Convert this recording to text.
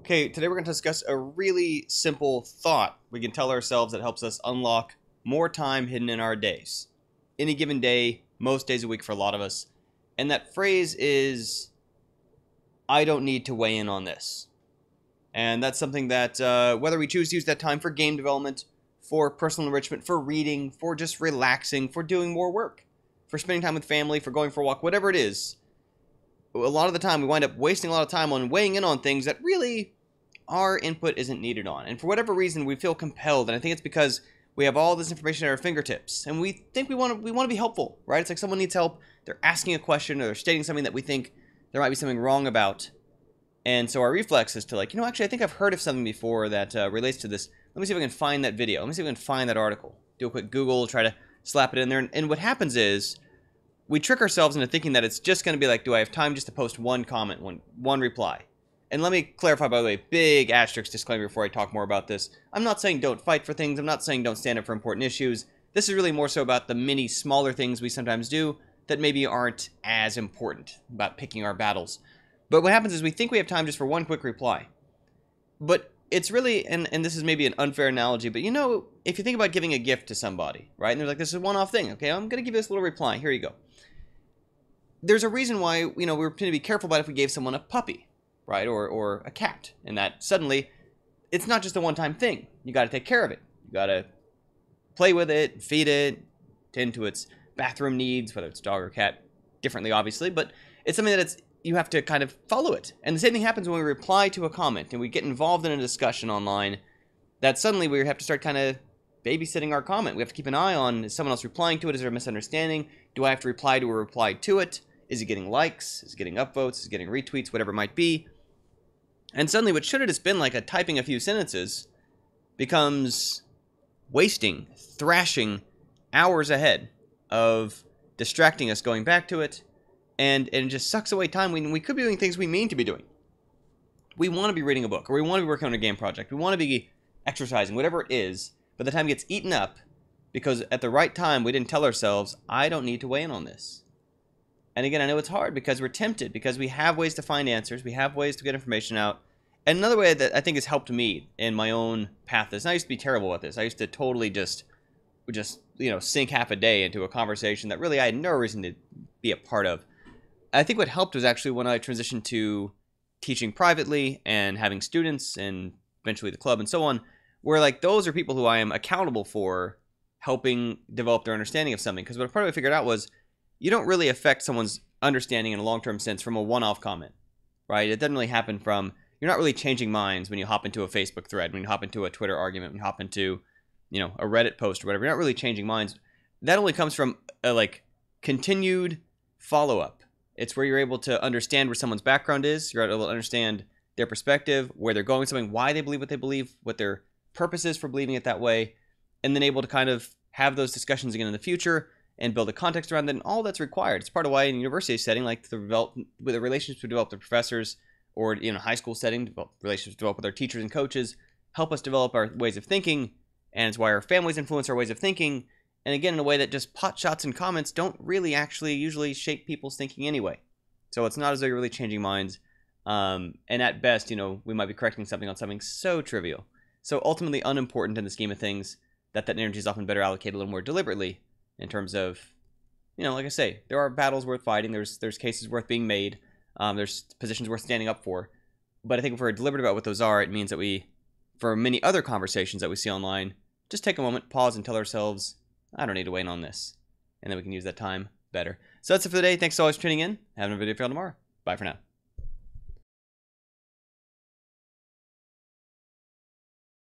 Okay, today we're going to discuss a really simple thought we can tell ourselves that helps us unlock more time hidden in our days. Any given day, most days a week for a lot of us. And that phrase is, I don't need to weigh in on this. And that's something that, whether we choose to use that time for game development, for personal enrichment, for reading, for just relaxing, for doing more work, for spending time with family, for going for a walk, whatever it is, a lot of the time we wind up wasting a lot of time on weighing in on things that really our input isn't needed on. And for whatever reason, we feel compelled, and I think it's because we have all this information at our fingertips, and we think we want to be helpful, right? It's like someone needs help, they're asking a question, or they're stating something that we think there might be something wrong about. And so our reflex is to actually I think I've heard of something before that relates to this. Let me see if I can find that video. Let me see if I can find that article. Do a quick Google, try to slap it in there. And what happens is we trick ourselves into thinking that it's just going to be like, do I have time just to post one comment, one reply? And let me clarify, by the way, big asterisk disclaimer before I talk more about this. I'm not saying don't fight for things. I'm not saying don't stand up for important issues. This is really more so about the many smaller things we sometimes do that maybe aren't as important, about picking our battles. But what happens is we think we have time just for one quick reply. But it's really, and this is maybe an unfair analogy, but if you think about giving a gift to somebody, right? And they're like, this is a one-off thing. Okay, I'm going to give you this little reply. Here you go. There's a reason why, we tend to be careful about if we gave someone a puppy, right? Or a cat. And that suddenly, it's not just a one-time thing. You got to take care of it. You got to play with it, feed it, tend to its bathroom needs, whether it's dog or cat, differently, obviously. But it's something that you have to kind of follow it. And the same thing happens when we reply to a comment and we get involved in a discussion online, that suddenly we have to start kind of babysitting our comment. We have to keep an eye on, is someone else replying to it? Is there a misunderstanding? Do I have to reply to a reply to it? Is it getting likes? Is it getting upvotes? Is it getting retweets? Whatever it might be. And suddenly what should have just been like typing a few sentences becomes wasting, thrashing hours ahead of distracting us going back to it. And it just sucks away time when we could be doing things we mean to be doing. We want to be reading a book, or we want to be working on a game project. We want to be exercising, whatever it is. But the time gets eaten up because at the right time we didn't tell ourselves, I don't need to weigh in on this. And again, I know it's hard because we're tempted, because we have ways to find answers. We have ways to get information out. And another way that I think has helped me in my own path is, and I used to be terrible at this. I used to totally just sink half a day into a conversation that really I had no reason to be a part of. I think what helped was actually when I transitioned to teaching privately and having students and eventually the club and so on, where those are people who I am accountable for helping develop their understanding of something. Because what part of I figured out was you don't really affect someone's understanding in a long-term sense from a one-off comment, right? It doesn't really happen from, you're not really changing minds when you hop into a Facebook thread, when you hop into a Twitter argument, when you hop into, a Reddit post or whatever. You're not really changing minds. That only comes from a continued follow-up. It's where you're able to understand where someone's background is. You're able to understand their perspective, where they're going with something, why they believe what they believe, what their purpose is for believing it that way, and then able to kind of have those discussions again in the future and build a context around that. And all that's required. It's part of why in a university setting, with the relationships we develop with professors, or in a high school setting, relationships develop with our teachers and coaches, help us develop our ways of thinking, and it's why our families influence our ways of thinking. And again, in a way that just pot shots and comments don't really actually usually shape people's thinking anyway. So it's not as though you're really changing minds. And at best, we might be correcting something on something so trivial. So ultimately unimportant in the scheme of things, that energy is often better allocated a little more deliberately in terms of, like I say, there are battles worth fighting. There's cases worth being made. There's positions worth standing up for. But I think if we're deliberate about what those are, it means that we, for many other conversations that we see online, just take a moment, pause, and tell ourselves, I don't need to weigh in on this. And then we can use that time better. So that's it for the day. Thanks so much for tuning in. Have another video for you all tomorrow. Bye for now.